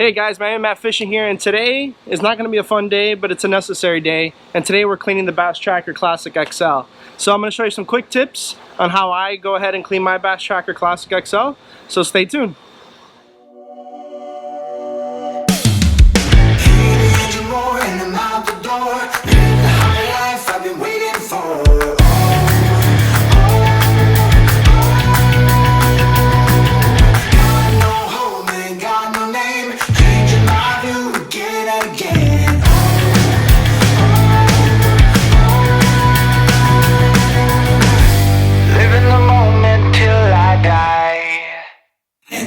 Hey guys, my name is Matt Fishing here, and today is not going to be a fun day, but it's a necessary day. And today we're cleaning the Bass Tracker Classic XL. So I'm going to show you some quick tips on how I go ahead and clean my Bass Tracker Classic XL. So stay tuned.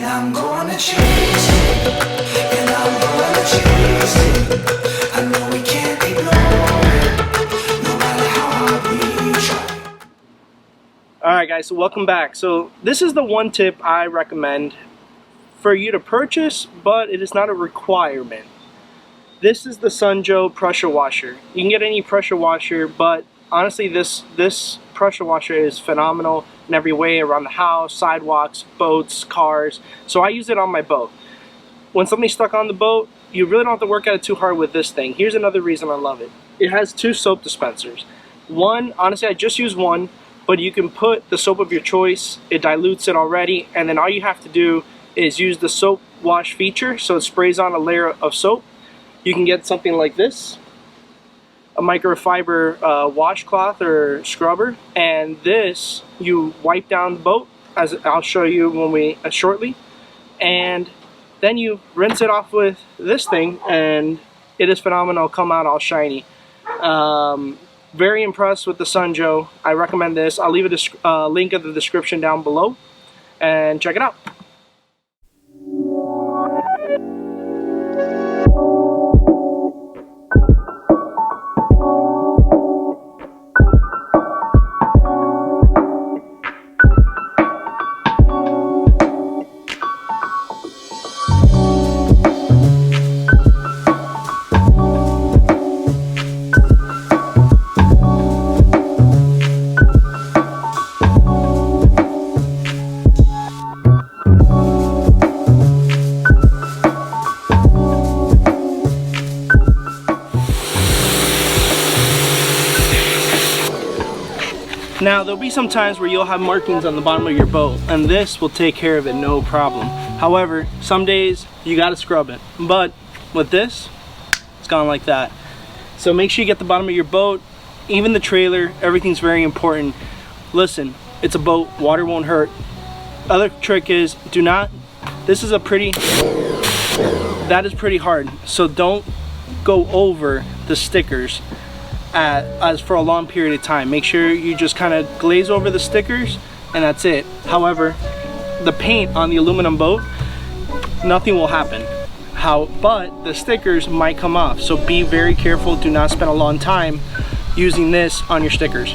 I'm gonna chase it, and I'm gonna chase it. I know we can't ignore it, no matter how hard we try. Alright guys, so welcome back. So this is the one tip I recommend for you to purchase, but it is not a requirement. This is the Sunjoe pressure washer. You can get any pressure washer, but honestly this pressure washer is phenomenal in every way, around the house, sidewalks, boats, cars. So I use it on my boat. When something's stuck on the boat, you really don't have to work at it too hard with this thing. Here's another reason I love it. It has two soap dispensers. One, honestly I just use one, but you can put the soap of your choice. It dilutes it already, and then all you have to do is use the soap wash feature, so it sprays on a layer of soap. You can get something like this, a microfiber washcloth or scrubber, and this you wipe down the boat, as I'll show you when we shortly, and then you rinse it off with this thing, and it is phenomenal. Come out all shiny. Very impressed with the Sunjoe. I recommend this. I'll leave a link in the description down below, and check it out. Now there'll be some times where you'll have markings on the bottom of your boat, and this will take care of it no problem. However, some days you gotta scrub it, but with this, it's gone like that. So make sure you get the bottom of your boat, even the trailer. Everything's very important. Listen, it's a boat, water won't hurt. Other trick is, do not, this is a pretty, that is pretty hard, so don't go over the stickers as for a long period of time. Make sure you just kind of glaze over the stickers, and that's it. However, the paint on the aluminum boat, nothing will happen. But the stickers might come off, so be very careful. Do not spend a long time using this on your stickers,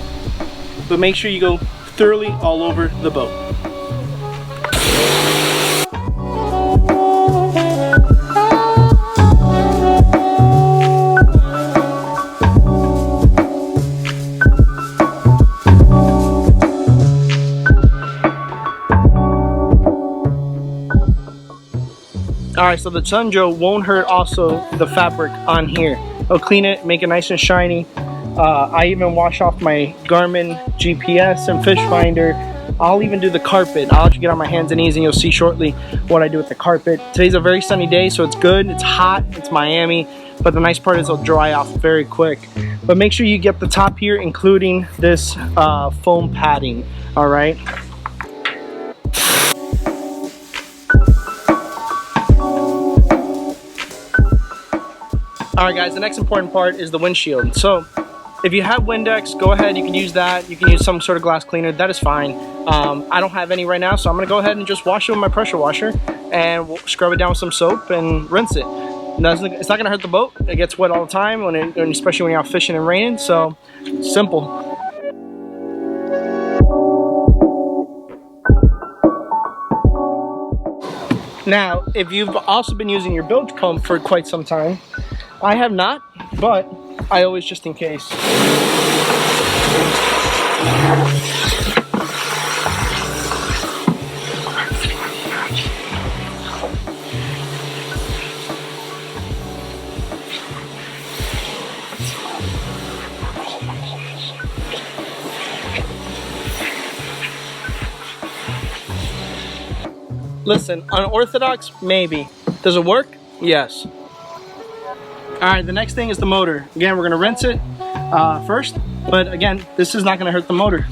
but make sure you go thoroughly all over the boat. Alright, so the Sunjoe won't hurt also the fabric on here. It'll clean it, make it nice and shiny. I even wash off my Garmin GPS and fish finder. I'll even do the carpet. I'll actually get on my hands and knees, and you'll see shortly what I do with the carpet. Today's a very sunny day, so it's good. It's hot, it's Miami, but the nice part is it'll dry off very quick. But make sure you get the top here, including this foam padding, alright? Alright guys, the next important part is the windshield. So if you have Windex, go ahead, you can use that. You can use some sort of glass cleaner, that is fine. I don't have any right now, so I'm going to go ahead and just wash it with my pressure washer, and we'll scrub it down with some soap and rinse it. It's not going to hurt the boat. It gets wet all the time, especially when you're out fishing and raining, so simple. Now, if you've also been using your bilge pump for quite some time, I have not, but I always, just in case. Listen, unorthodox, maybe. Does it work? Yes. Alright, the next thing is the motor. Again, we're going to rinse it first, but again, this is not going to hurt the motor.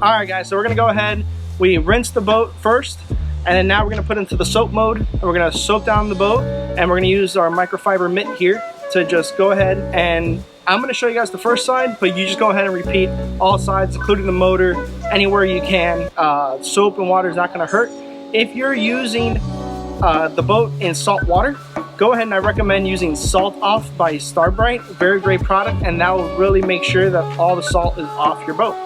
Alright guys, so we're going to go ahead, we rinse the boat first, and then now we're going to put it into the soap mode, and we're going to soap down the boat, and we're going to use our microfiber mitt here to just go ahead, and I'm going to show you guys the first side, but you just go ahead and repeat all sides, including the motor, anywhere you can. Soap and water is not going to hurt. If you're using the boat in salt water, go ahead and I recommend using Salt Off by Starbright. Very great product, and that will really make sure that all the salt is off your boat.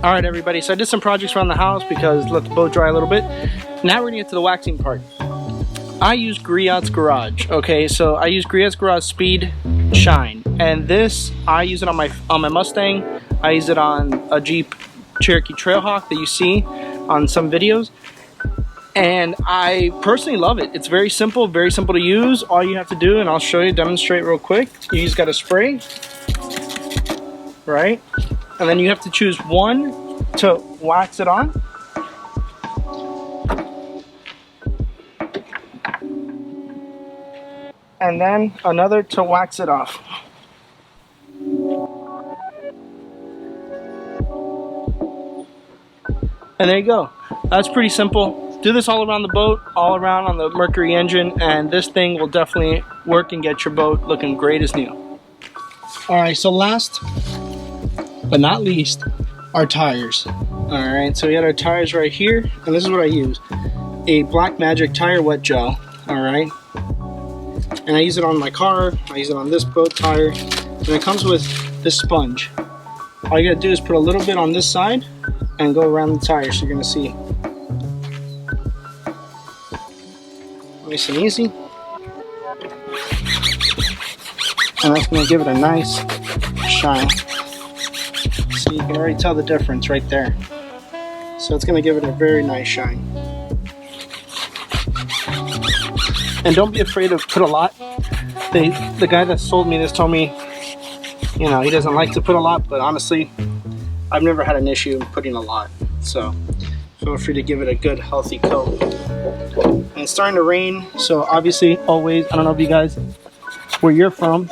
Alright everybody, so I did some projects around the house because let the boat dry a little bit. Now we're going to get to the waxing part. I use Griot's Garage, okay, so I use Griot's Garage Speed Shine, and this, I use it on my Mustang, I use it on a Jeep Cherokee Trailhawk that you see on some videos, and I personally love it. It's very simple to use. All you have to do, and I'll show you, demonstrate real quick, you just got to spray, right? And then you have to choose one to wax it on. And then another to wax it off. And there you go. That's pretty simple. Do this all around the boat, all around on the Mercury engine, and this thing will definitely work and get your boat looking great as new. Alright, so last but not least, our tires. Alright, so we got our tires right here, and this is what I use. A Black Magic tire wet gel, alright? And I use it on my car, I use it on this boat tire, and it comes with this sponge. All you gotta do is put a little bit on this side, and go around the tire, so you're gonna see. Nice and easy. And that's gonna give it a nice shine. So you can already tell the difference right there. So it's going to give it a very nice shine. And don't be afraid to put a lot. The guy that sold me this told me, you know, he doesn't like to put a lot, but honestly, I've never had an issue putting a lot. So feel free to give it a good healthy coat. And it's starting to rain, so obviously always, I don't know if you guys, where you're from,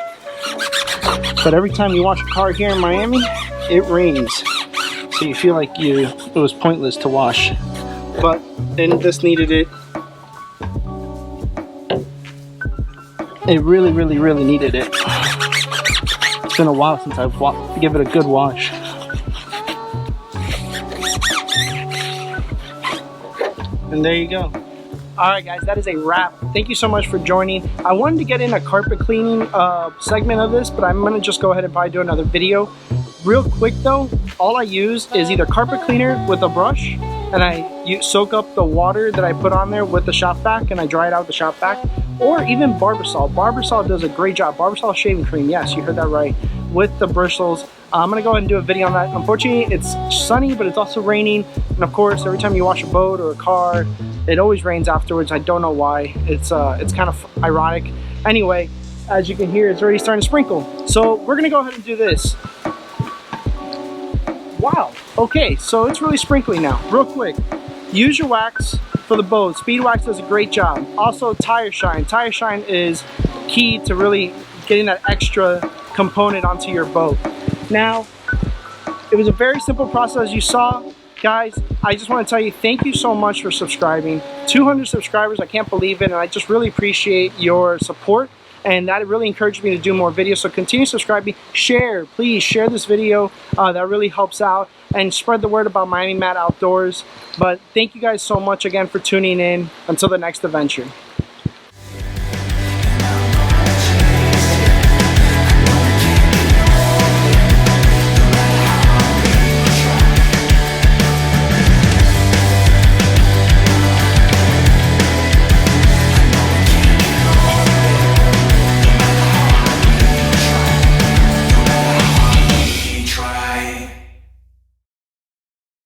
but every time you wash a car here in Miami, it rains, so you feel like it was pointless to wash, but then this needed it. It really needed it. It's been a while since I've given it a good wash. And there you go. Alright guys, that is a wrap. Thank you so much for joining. I wanted to get in a carpet cleaning segment of this, but I'm going to just go ahead and probably do another video. Real quick though, all I use is either carpet cleaner with a brush, and I soak up the water that I put on there with the shop vac, and I dry it out with the shop vac, or even Barbasol. Barbasol does a great job. Barbasol shaving cream, yes, you heard that right, with the bristles. I'm going to go ahead and do a video on that. Unfortunately, it's sunny, but it's also raining, and of course, every time you wash a boat or a car, it always rains afterwards. I don't know why. It's kind of ironic. Anyway, as you can hear, it's already starting to sprinkle. So we're going to go ahead and do this. Wow, okay, so it's really sprinkly now. Real quick, use your wax for the boat. Speed Wax does a great job. Also, Tire Shine. Tire Shine is key to really getting that extra component onto your boat. Now, it was a very simple process as you saw. Guys, I just want to tell you thank you so much for subscribing. 200 subscribers, I can't believe it, and I just really appreciate your support. And that really encouraged me to do more videos. So continue subscribing. Share, please share this video. That really helps out. And spread the word about Miami Matt Outdoors. But thank you guys so much again for tuning in. Until the next adventure.